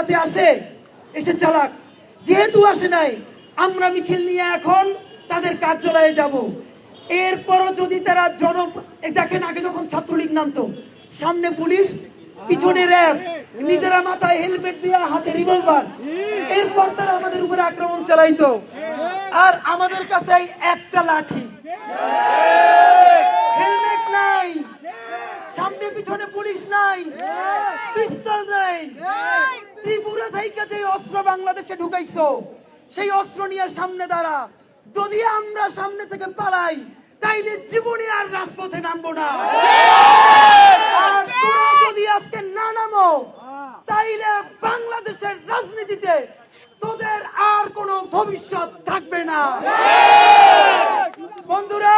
চালাতে আসে এসে চালাক, যেহেতু আসে নাই আমরা মিছিল নিয়ে এখন তাদের কার্যালয়ে যাব। এরপরও যদি তারা দেখেন, আগে যখন ছাত্রলীগ নামতো সামনে পুলিশ পিছনে র্যাব, নিজেরা মাথায় হেলমেট দিয়ে হাতে রিভলভার, এরপর তারা আমাদের উপরে আক্রমণ চালাইতো। আর আমাদের কাছে একটা লাঠি, হেলমেট নাই, সামনে পিছনে পুলিশ নাই, পিস্তল নাই। ত্রিপুরা থেকে যে অস্ত্র বাংলাদেশে ঢুকাইছো সেই অস্ত্র নিয়ে সামনে দাঁড়া। যদি আমরা সামনে থেকে পালাই তাইলে জীবনে আর রাজপথে নামবো না। আর তোমরা যদি আজকে না নামো তাইলে বাংলাদেশের রাজনীতিতে তোদের আর কোনো ভবিষ্যৎ থাকবে না। বন্ধুরা,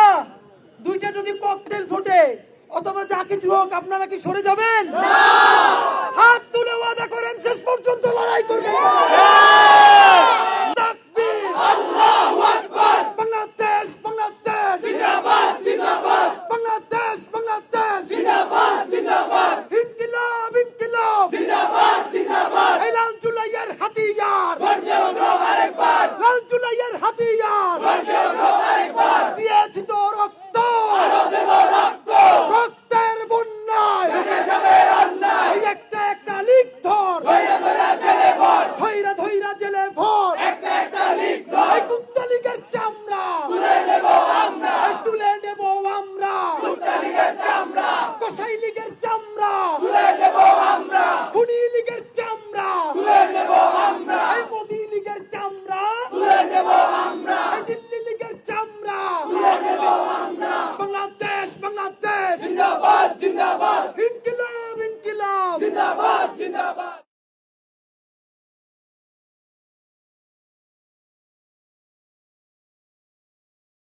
দুইটা যদি ককটেল ফোটে অথবা যা কিছু হোক, আপনারা কি সরে যাবেন? হাত তুলে ওয়াদা করেন শেষ পর্যন্ত লড়াই করবেন। তাকবীর, আল্লাহু আকবার, বাংলাদেশ বাংলাদেশ জিন্দাবাদ জিন্দাবাদ, বাংলাদেশ বাংলাদেশ জিন্দাবাদ জিন্দাবাদ, ইনকিলাব ইনকিলাব জিন্দাবাদ জিন্দাবাদ, এই লাল জুলাইয়ের হাতিয়ার গর্জে ওঠো আরেকবার, লাল জুলাইয়ের হাতিয়ার গর্জে ওঠো আরেকবার, দিয়েছি তো রক্ত আরো দেব রক্ত, রক্তের বন্যায় ভেসে যাবে অন্যায়, একটা একটা লিখ ধর, ধইরা ধইরা জেলে ভর, ধইরা ধইরা জেলে ভর,